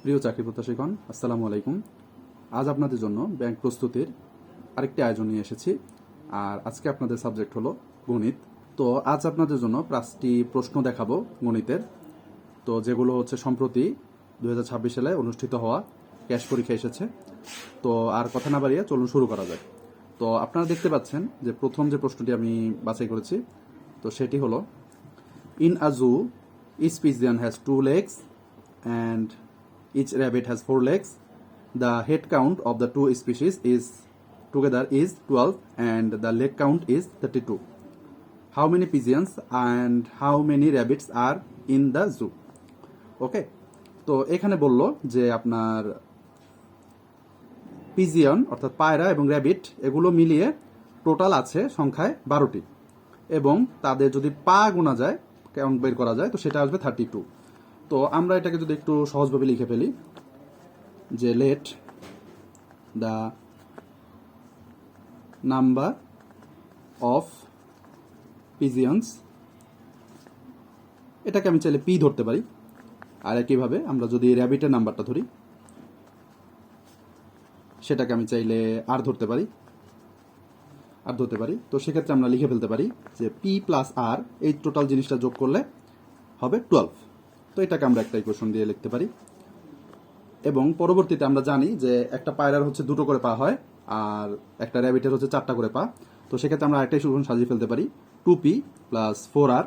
প্রিয় চাকরি প্রত্যাশীগণ, আসসালামু আলাইকুম। আজ আপনাদের জন্য ব্যাংক প্রস্তুতির আরেকটি আয়োজন নিয়ে এসেছি। আর আজকে আপনাদের সাবজেক্ট হলো গণিত। তো আজ আপনাদের জন্য 5টি প্রশ্ন দেখাবো গণিতের, তো যেগুলো হচ্ছে সম্প্রতি 2026 সালে অনুষ্ঠিত হওয়া ক্যাশ পরীক্ষা এসেছে। তো আর কথা না বাড়িয়ে চলুন শুরু করা যায়। তো আপনারা দেখতে পাচ্ছেন যে প্রথম যে প্রশ্নটি আমি বাছাই করেছি, তো সেটি হলো, in a zoo each pigeon has 2 legs and each rabbit has 4 legs. The head count of the two species is together is 12 and the leg count is 32. How many pigeons and how many rabbits are in the zoo? ওকে, তো এখানে বলল যে আপনার pigeon অর্থাৎ পায়রা এবং rabbit এগুলো মিলিয়ে টোটাল আছে সংখ্যায় 12টি, এবং তাদের যদি পা গোনা যায়, কাউন্ট বের করা যায়, তো সেটা আসবে 32। তো আমরা এটাকে যদি একটু সহজভাবে লিখে ফেলি যে লেট দ্য নাম্বার অফ পিজিয়ন্স, এটাকে আমি চাইলে পি ধরতে পারি। আর একইভাবে আমরা যদি র্যাবিটের নাম্বারটা ধরি, সেটাকে আমি চাইলে আর ধরতে পারি। তো সেক্ষেত্রে আমরা লিখে ফেলতে পারি যে পি প্লাস আর, এই টোটাল জিনিসটা যোগ করলে হবে 12। তো এটাকে আমরা একটা ইকুয়েশন দিয়ে লিখতে পারি। এবং পরবর্তীতে আমরা জানি যে একটা পায়রার হচ্ছে 2টো করে পা হয় আর একটা র্যাবিটের হচ্ছে 4টা করে পা। তো সেক্ষেত্রে আমরা একটা ইকুয়েশন সাজিয়ে ফেলতে পারি 2p প্লাস 4r,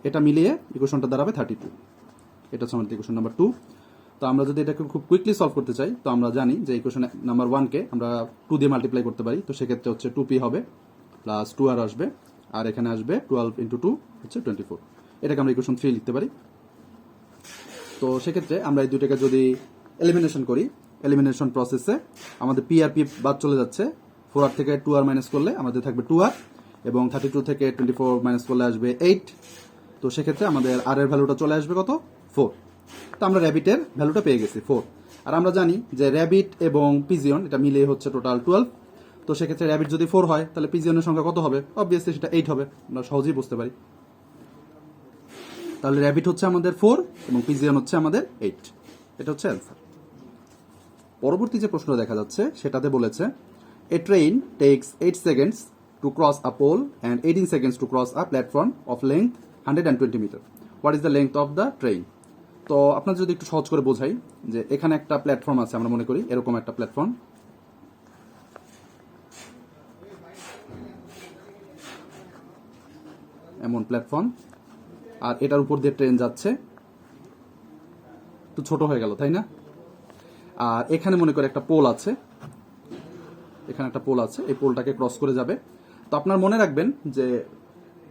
এটা মিলিয়ে ইকুয়েশনটা দাঁড়াবে 32। এটা হচ্ছে আমাদের ইকুয়েশন নাম্বার 2। তো আমরা যদি এটাকে খুব কুইকলি সলভ করতে চাই, তো আমরা জানি যে ইকুয়েশন নাম্বার 1কে আমরা 2 দিয়ে মাল্টিপ্লাই করতে পারি। তো সেক্ষেত্রে হচ্ছে 2p হবে প্লাস 2r আসবে, আর এখানে আসবে 12 × 2 হচ্ছে 24। এটাকে আমরা ইকুয়েশন 3 লিখতে পারি। তো সেক্ষেত্রে আমরা এই দুটোকে যদি এলিমিনেশন করি, এলিমিনেশন প্রসেসে আমাদের পি আর পি বাদ চলে যাচ্ছে। 4r থেকে 2r মাইনাস করলে আমাদের থাকবে 2r, এবং 32 থেকে 24 মাইনাস করলে আসবে 8। তো সেক্ষেত্রে আমাদের আর এর ভ্যালুটা চলে আসবে কত? 4। তো আমরা র্যাবিটের ভ্যালুটা পেয়ে গেছি 4। আর আমরা জানি যে র্যাবিট এবং পিজিয়ন এটা মিলিয়ে হচ্ছে টোটাল 12। তো সেক্ষেত্রে র্যাবিট যদি 4 হয়, তাহলে পিজিয়নের সংখ্যা কত হবে? অবভিয়াসলি সেটা 8 হবে, আমরা সহজেই বুঝতে পারি। তাহলে র্যাবিট হচ্ছে আমাদের 4 এবং পিজিয়ন হচ্ছে আমাদের 8। এটা হচ্ছে অ্যান্সার। পরবর্তী যে প্রশ্ন দেখা যাচ্ছে সেটাতে বলেছে, a train takes 8 seconds to cross a pole and 18 seconds to cross a platform of length 120 metre. What is the length of the train? তো আপনার যদি একটু সহজ করে বোঝাই, যে এখানে একটা প্ল্যাটফর্ম আছে, আমরা মনে করি এরকম একটা প্ল্যাটফর্ম, এমন প্ল্যাটফর্ম, আর এটার উপর দিয়ে ট্রেন যাচ্ছে। একটু ছোট হয়ে গেল, তাই না? আর এখানে মনে করি একটা পোল আছে, এখানে একটা পোল আছে, এই পোলটাকে ক্রস করে যাবে। তো আপনার মনে রাখবেন যে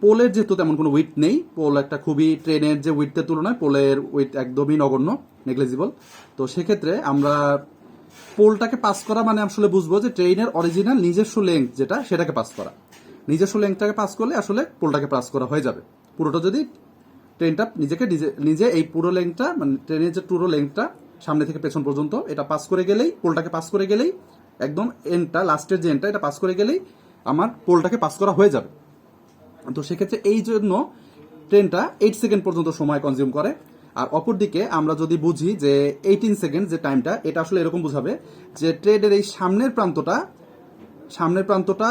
পোলের যেহেতু তেমন কোনো উইথ নেই, পোল একটা খুবই, ট্রেনের যে উইথের তুলনায় পোলের উইথ একদমই নগণ্য, নেগলিজিবল। তো সেক্ষেত্রে আমরা পোলটাকে পাস করা মানে আসলে বুঝবো যে ট্রেনের অরিজিনাল নিজস্ব লেংথ যেটা, সেটাকে পাস করা। নিজস্ব লেংথটাকে পাস করলে আসলে পোলটাকে পাস করা হয়ে যাবে। পুরোটা যদি ট্রেনটা নিজে এই পুরো লেংথটা, মানে ট্রেনের যে পুরো লেংথটা সামনে থেকে পেছন পর্যন্ত এটা পাস করে গেলেই, পোলটাকে পাস করে গেলেই, একদম এন্ডটা, লাস্টের যে এন্ডটা, এটা পাস করে গেলেই আমার পোলটাকে পাস করা হয়ে যাবে। তো সেক্ষেত্রে এই জন্য ট্রেনটা 8 সেকেন্ড পর্যন্ত সময় কনজিউম করে। আর অপরদিকে আমরা যদি বুঝি যে 18 সেকেন্ড যে টাইমটা, এটা আসলে এরকম বুঝাবে যে ট্রেনের এই সামনের প্রান্তটা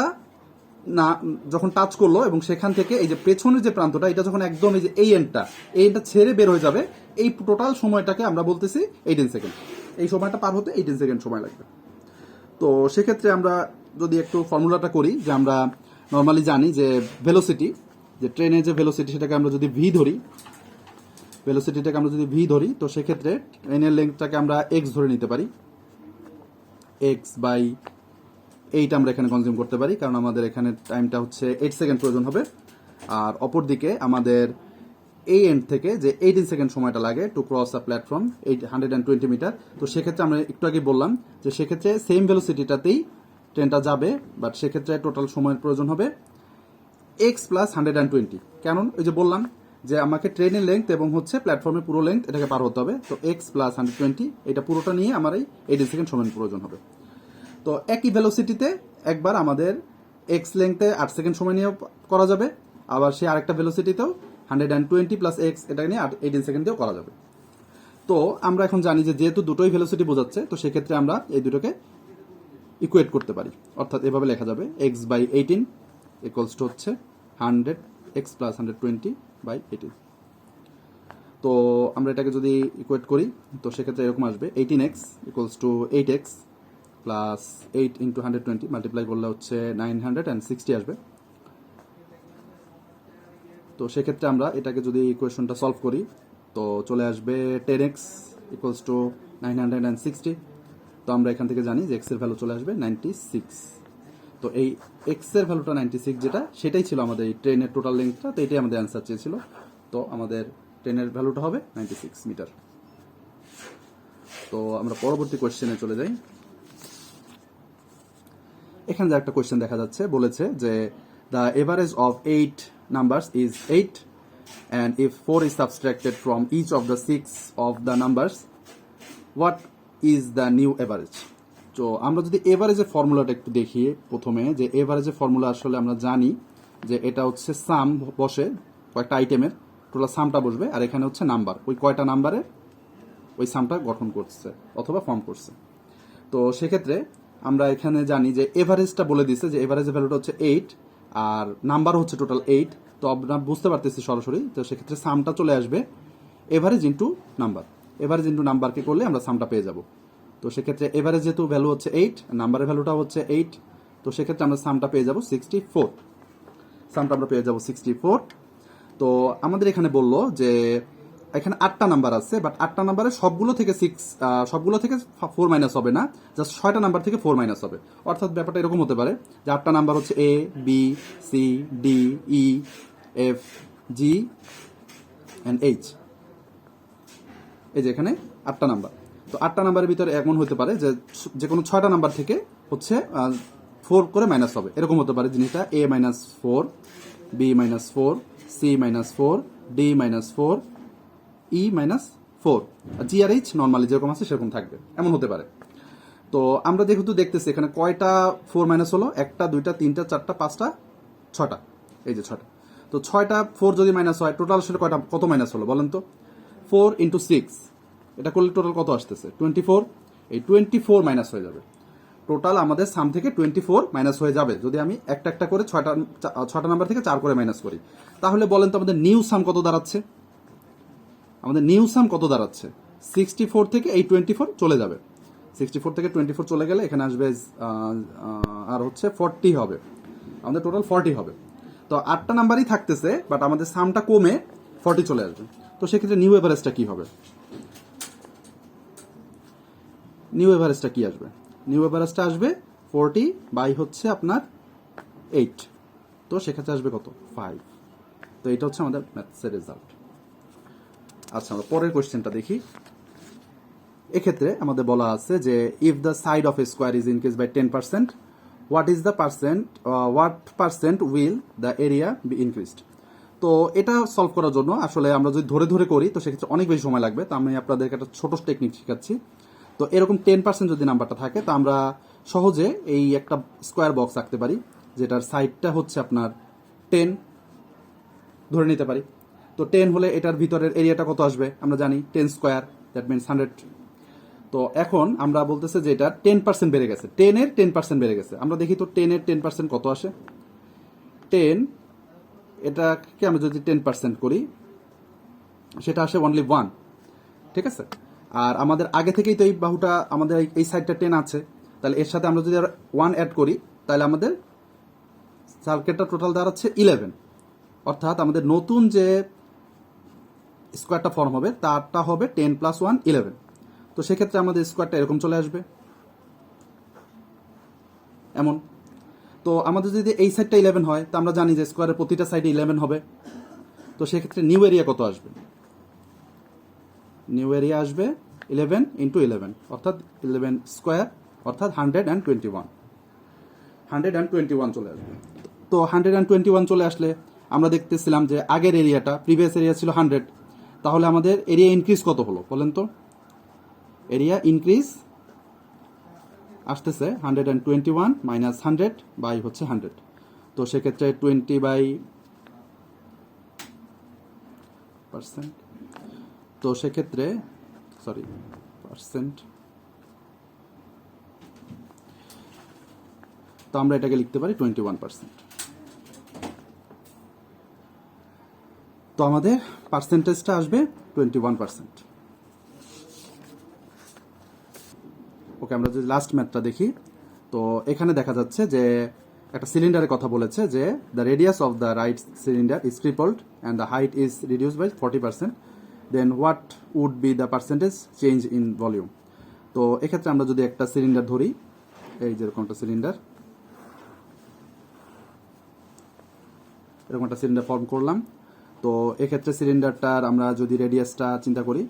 না যখন টাচ করলো, এবং সেখান থেকে এই যে পেছনের যে প্রান্তটা, এটা যখন একদম এই এন্ডটা ছেড়ে বের হয়ে যাবে, এই টোটাল সময়টাকে আমরা বলতেছি 18 সেকেন্ড। এই সময়টা পার হতে 18 সেকেন্ড সময় লাগবে। তো সেক্ষেত্রে আমরা যদি একটু ফর্মুলাটা করি, যে আমরা নর্মালি জানি যে ভেলোসিটি, যে ট্রেনের যে ভেলোসিটি, সেটাকে আমরা যদি ভি ধরি, তো সেক্ষেত্রে ট্রেনের লেংথটাকে আমরা এক্স ধরে নিতে পারি। এক্স বাই 8 আমরা এখানে কনজিউম করতে পারি, কারণ আমাদের এখানে টাইমটা হচ্ছে 8 সেকেন্ড প্রয়োজন হবে। আর অপরদিকে আমাদের এই এন্ড থেকে যে 18 সেকেন্ড সময়টা লাগে to cross a platform 120 metre. তো সেক্ষেত্রে আমরা একটু আগে বললাম যে সেক্ষেত্রে সেম ভেলোসিটিটাতেই ট্রেনটা যাবে, বাট সেক্ষেত্রে টোটাল সময়ের প্রয়োজন হবে এক্স প্লাস 120। কেন? ওই যে বললাম যে আমাকে ট্রেনের লেংথ এবং হচ্ছে প্ল্যাটফর্মের পুরো লেংথ এটাকে পার হতে হবে। তো এক্স প্লাস 120, এটা পুরোটা নিয়ে আমার এই 18 সেকেন্ড সময়ের প্রয়োজন হবে। তো একই ভেলোসিটিতে একবার আমাদের এক্স লেংথে 8 সেকেন্ড সময় নিয়ে করা যাবে, আবার সে আরেকটা ভেলোসিটিতেও 120 প্লাস এক্স এটা নিয়ে 18 সেকেন্ড দিয়েও করা যাবে। তো আমরা এখন জানি যে যেহেতু দুটোই ভেলোসিটি বোঝাচ্ছে, তো সেক্ষেত্রে আমরা এই দুটোকে ইকুয়েট করতে পারি। অর্থাৎ এভাবে লেখা যাবে x/18 ইকুয়ালস টু হচ্ছে 100 x প্লাস 120 বাই 18। তো আমরা এটাকে যদি ইকুয়েট করি তো সেক্ষেত্রে এরকম আসবে 18x equals to 8x plus 8 into 120 multiply করলে হচ্ছে 960 আসবে। তো সেক্ষেত্রে আমরা এটাকে যদি ইকুয়েশনটা সলভ করি তো চলে আসবে 10x ইকুয়ালস টু 960। তো আমরা এখান থেকে জানি যে x এর ভ্যালু চলে আসবে 96। তো এই x এর ভ্যালুটা 96 যেটা, সেটাই ছিল আমাদের এই ট্রেনের টোটাল লেন্থটা। তো এটাই আমাদের অ্যান্সার চেয়েছিল। তো আমাদের ট্রেনের ভ্যালুটা হবে 96 মিটার। তো আমরা পরবর্তী কোয়েশ্চেনে চলে যাই। এখানে যে একটা কোয়েশ্চেন দেখা যাচ্ছে, বলেছে যে the average of 8 numbers is 8 and if 4 is subtracted from each of the 6 of the numbers, what is the new average? তো আমরা যদি এভারেজের ফর্মুলাটা একটু দেখি প্রথমে, যে এভারেজের ফর্মুলা আসলে আমরা জানি যে এটা হচ্ছে সাম বসে কয়েকটা আইটেমের, টোটাল সামটা বসবে, আর এখানে হচ্ছে নাম্বার, ওই কয়টা নাম্বারের ওই সামটা গঠন করছে অথবা ফর্ম করছে। তো সেক্ষেত্রে আমরা এখানে জানি যে এভারেজটা বলে দিছে যে এভারেজের ভ্যালুটা হচ্ছে 8 আর নাম্বার হচ্ছে টোটাল 8। তো আমরা বুঝতে পারতেছি সরাসরি, তো সেক্ষেত্রে সামটা চলে আসবে average into number. Average into নাম্বারকে করলে আমরা সামটা পেয়ে যাব। তো সেক্ষেত্রে এভারেজ যেহেতু ভ্যালু হচ্ছে 8, নাম্বারের ভ্যালুটা হচ্ছে 8, তো সেক্ষেত্রে আমরা সামটা পেয়ে যাব 64। সামটা আমরা পেয়ে যাব 64। তো আমাদের এখানে বললো যে এখানে 8টা নাম্বার আছে, বাট 8টা নাম্বারে সবগুলো থেকে 4 মাইনাস হবে না, জাস্ট 6টা নাম্বার থেকে 4 মাইনাস হবে। অর্থাৎ ব্যাপারটা এরকম হতে পারে যে 8টা নাম্বার হচ্ছে A, B, C, D, E, F, G and H। এই যে এখানে 8টা নাম্বার। তো 8টা নাম্বারের ভিতরে এমন হতে পারে যে কোনো 6টা নাম্বার থেকে হচ্ছে 4 করে মাইনাস হবে। এরকম হতে পারে জিনিসটা A minus 4, B minus 4, C minus 4, D minus 4, E minus 4, আর G আর H নর্মালি যেরকম আছে সেরকম থাকবে, এমন হতে পারে। তো আমরা যেহেতু দেখতেছি এখানে কয়টা 4 মাইনাস হলো, 1টা 2টা 3টা 4টা 5টা 6টা, এই যে 6টা। তো 6টা 4 যদি মাইনাস হয়, টোটাল আসলে কত মাইনাস হলো বলেন তো? 4 ইন্টু 6, এটা করলে টোটাল কত আসতেছে? 24। এই 24 মাইনাস হয়ে যাবে। টোটাল আমাদের সাম থেকে 24 মাইনাস হয়ে যাবে যদি আমি একটা একটা করে 6টা নাম্বার থেকে 4 করে মাইনাস করি। তাহলে বলেন তো আমাদের নিউ সাম কত দাঁড়াচ্ছে? আমাদের নিউ সাম কত দাঁড়াচ্ছে? 64 থেকে এই 24 চলে যাবে। 64 থেকে 24 চলে গেলে এখানে আসবে আর হচ্ছে 40 হবে, আমাদের টোটাল 40 হবে। তো 8টা নাম্বারই থাকতেছে, বাট আমাদের সামটা কমে 40 চলে আসবে। তো সেক্ষেত্রে নিউ এভারেজটা কি হবে? নিউ এভারেজটা কি আসবে? নিউ এভারেজটা আসবে 40 বাই হচ্ছে আপনার 8। তো সেক্ষেত্রে আসবে কত? 5। তো এটা হচ্ছে আমাদের ম্যাথসের রেজাল্ট। আচ্ছা, আমরা পরের কোয়েশ্চেনটা দেখি। এক্ষেত্রে আমাদের বলা আছে যে if the side of a square is increase by 10%, what percent will the area be increased? তো এটা সলভ করার জন্য আসলে আমরা যদি ধরে ধরে করি তো সেক্ষেত্রে অনেক বেশি সময় লাগবে। তো আমি আপনাদেরকে একটা ছোট টেকনিক শেখাচ্ছি। তো এরকম 10% যদি নাম্বারটা থাকে, তো আমরা সহজে এই একটা স্কোয়ার বক্স আঁকতে পারি, যেটার সাইডটা হচ্ছে আপনার 10 ধরে নিতে পারি। তো 10 হলে এটার ভিতরের এরিয়াটা কত আসবে? আমরা জানি 10 স্কোয়ার, দ্যাট মিনস 100। তো এখন আমরা বলতেছে যে এটা 10% বেড়ে গেছে, 10 এর 10% বেড়ে গেছে। আমরা দেখি তো 10 এর 10% কত আসে। 10, এটাকে আমরা যদি 10% করি সেটা আসে অনলি 1, ঠিক আছে। আর আমাদের আগে থেকেই তো এই বাহুটা, আমাদের এই সাইডটা 10 আছে, তাহলে এর সাথে আমরা যদি 1 অ্যাড করি তাহলে আমাদের সার্কেলটা টোটাল দাঁড়াচ্ছে 11। অর্থাৎ আমাদের নতুন যে স্কোয়ারটা ফর্ম হবে তারটা হবে 10 + 1 11। তো সেক্ষেত্রে আমাদের স্কোয়ারটা এরকম চলে আসবে, এমন। তো আমাদের যদি এই সাইডটা 11 হয়, তো আমরা জানি যে স্কোয়ারের প্রতিটা সাইডে 11 হবে। তো সেক্ষেত্রে নিউ এরিয়া কত আসবে? নিউ এরিয়া আসবে 11 ইন্টু 11, অর্থাৎ 11 স্কোয়ার, অর্থাৎ 121 চলে আসবে। তো 121 চলে আসলে আমরা দেখতেছিলাম যে আগের এরিয়াটা, প্রিভিয়াস এরিয়া ছিল 100, তাহলে আমাদের এরিয়া ইনক্রিজ কত হলো বলেন তো? এরিয়া ইনক্রিজ আসতেছে 121 মাইনাস 100 বাই হচ্ছে 100। তো সেক্ষেত্রে 20%। তো সেক্ষেত্রে সরি পার্সেন্ট, তো আমরা এটাকে লিখতে পারি 21%। তো আমাদের পার্সেন্টেজটা আসবে 21%। ওকে, আমরা যদি লাস্ট ম্যাথটা দেখি, তো এখানে দেখা যাচ্ছে যে একটা সিলিন্ডারের কথা বলেছে যে the radius of the right cylinder is tripled and the height is reduced by 40%, then what would be the percentage change in volume. তো এক্ষেত্রে আমরা যদি একটা সিলিন্ডার ধরি, এই যেরকম একটা সিলিন্ডার, এরকম একটা সিলিন্ডার ফর্ম করলাম। তো এক্ষেত্রে সিলিন্ডারটার আমরা যদি রেডিয়াসটা চিন্তা করি,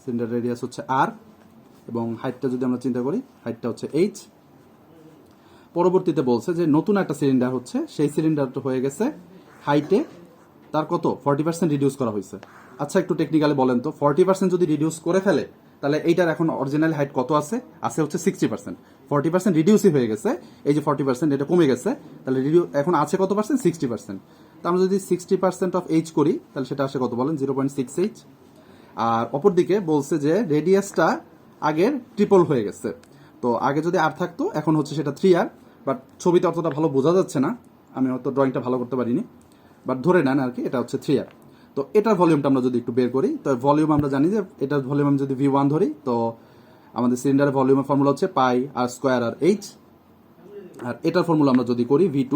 সিলিন্ডার রেডিয়াস হচ্ছে আর, এবং হাইটটা যদি আমরা চিন্তা করি, হাইটটা হচ্ছে এইচ। পরবর্তীতে বলছে যে নতুন একটা সিলিন্ডার হচ্ছে, সেই সিলিন্ডারটা হয়ে গেছে হাইটে তার কত 40% রিডিউস করা হয়েছে। আচ্ছা, একটু টেকনিক্যালি বলেন তো, 40% যদি রিডিউস করে ফেলে তাহলে এইটার এখন অরিজিনাল হাইট কত আছে? আছে হচ্ছে 60%। 40% রিডিউসই হয়ে গেছে, এই যে 40% এটা কমে গেছে, তাহলে এখন আছে কত পার্সেন্ট? 60%। তো আমরা যদি 60% অফ এইচ করি তাহলে সেটা আসে কত বলেন? 0.68। আর অপরদিকে বলছে যে রেডিয়াসটা আগের ট্রিপল হয়ে গেছে। তো আগে যদি আর থাকতো, এখন হচ্ছে সেটা 3R, বাট ছবিতে অতটা ভালো বোঝা যাচ্ছে না, আমি হয়তো ড্রয়িংটা ভালো করতে পারিনি, বাট ধরে নেন আর কি এটা হচ্ছে 3R। তো এটার ভলিউমটা আমরা যদি একটু বের করি, তো ভলিউম আমরা জানি যে এটার ভলিউম আমি যদি V1 ধরি, তো আমাদের সিলিন্ডারের ভলিউমের ফর্মুলা হচ্ছে পাই আর স্কোয়ার আর এইচ। আর এটার ফর্মুলা আমরা যদি করি V2,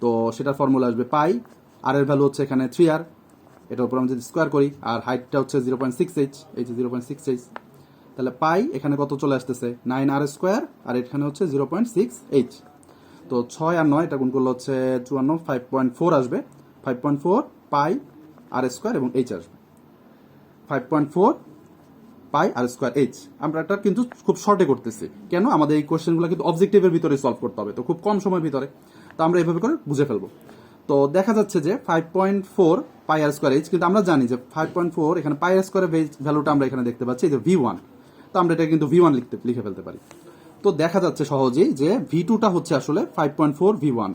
তো সেটার ফর্মুলা আসবে পাই, আর এর ভ্যালু হচ্ছে এখানে 3R, এটার উপর আমরা যদি স্কোয়ার করি, আর হাইটটা হচ্ছে 0.68, এই যে 0.68, তাহলে পাই এখানে কত চলে আসতেছে? 9R স্কোয়ার, আর এখানে হচ্ছে 0.68। তো 6 আর 9 এটা গুণ করলে হচ্ছে 54, 5.4 আসবে। 5.4 পাই আর স্কোয়ার এবং এইচ আসবে 5.4 পাই আর স্কোয়ার এইচ। আমরা এটা কিন্তু খুব শর্টে করতেছি, কেন? আমাদের এই কোয়েশ্চেনগুলো কিন্তু অবজেক্টিভের ভিতরে সলভ করতে হবে, তো খুব কম সময়ের ভিতরে, তো আমরা এভাবে করে বুঝে ফেলবো। তো দেখা যাচ্ছে যে 5.4 পাই আর স্কোয়ার এইচ, কিন্তু আমরা জানি যে 5.4 এখানে পাই আর স্কোয়ারের ভ্যালুটা আমরা এখানে দেখতে পাচ্ছি যে V1, তো আমরা এটা কিন্তু V1 লিখে ফেলতে পারি। তো দেখা যাচ্ছে সহজেই যে V2টা হচ্ছে আসলে 5.4 V1।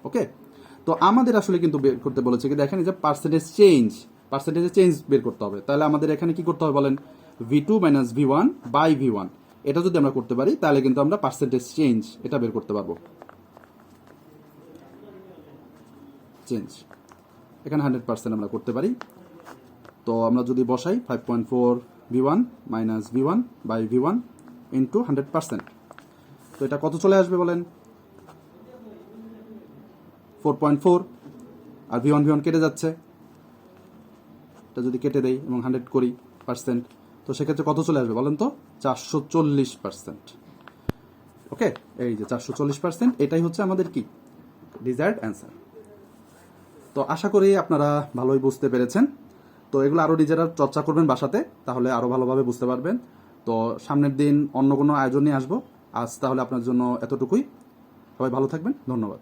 ওকে, তো আমাদের আসলে কিন্তু বের করতে বলেছে কি, দেখেন যে পার্সেন্টেজ চেঞ্জ বের করতে হবে। তাহলে আমাদের এখানে কি করতে হবে বলেন? V2 minus V1 by V1, এটা যদি আমরা করতে পারি তাহলে কিন্তু আমরা পার্সেন্টেজ চেঞ্জ এটা বের করতে পারবো। চেঞ্জ এখানে 100% আমরা করতে পারি। তো আমরা যদি বসাই 5.4 V1 minus V1 by V1 into 100%, তো এটা কত চলে আসবে বলেন? 4.4, আর V1 কেটে যাচ্ছে, এটা যদি কেটে দেই এবং 100 করি পার্সেন্ট, তো সেক্ষেত্রে কত চলে আসবে বলেন তো? 440%। ওকে, এই যে 440%, এটাই হচ্ছে আমাদের কি ডিজায়ার্ড অ্যান্সার। তো আশা করি আপনারা ভালোই বুঝতে পেরেছেন। তো এগুলো আরও নিজেরা চর্চা করবেন বাসাতে, তাহলে আরও ভালোভাবে বুঝতে পারবেন। তো সামনের দিন অন্য কোনো আয়োজন নিয়ে আসবো। আজ তাহলে আপনার জন্য এতটুকুই। সবাই ভালো থাকবেন, ধন্যবাদ।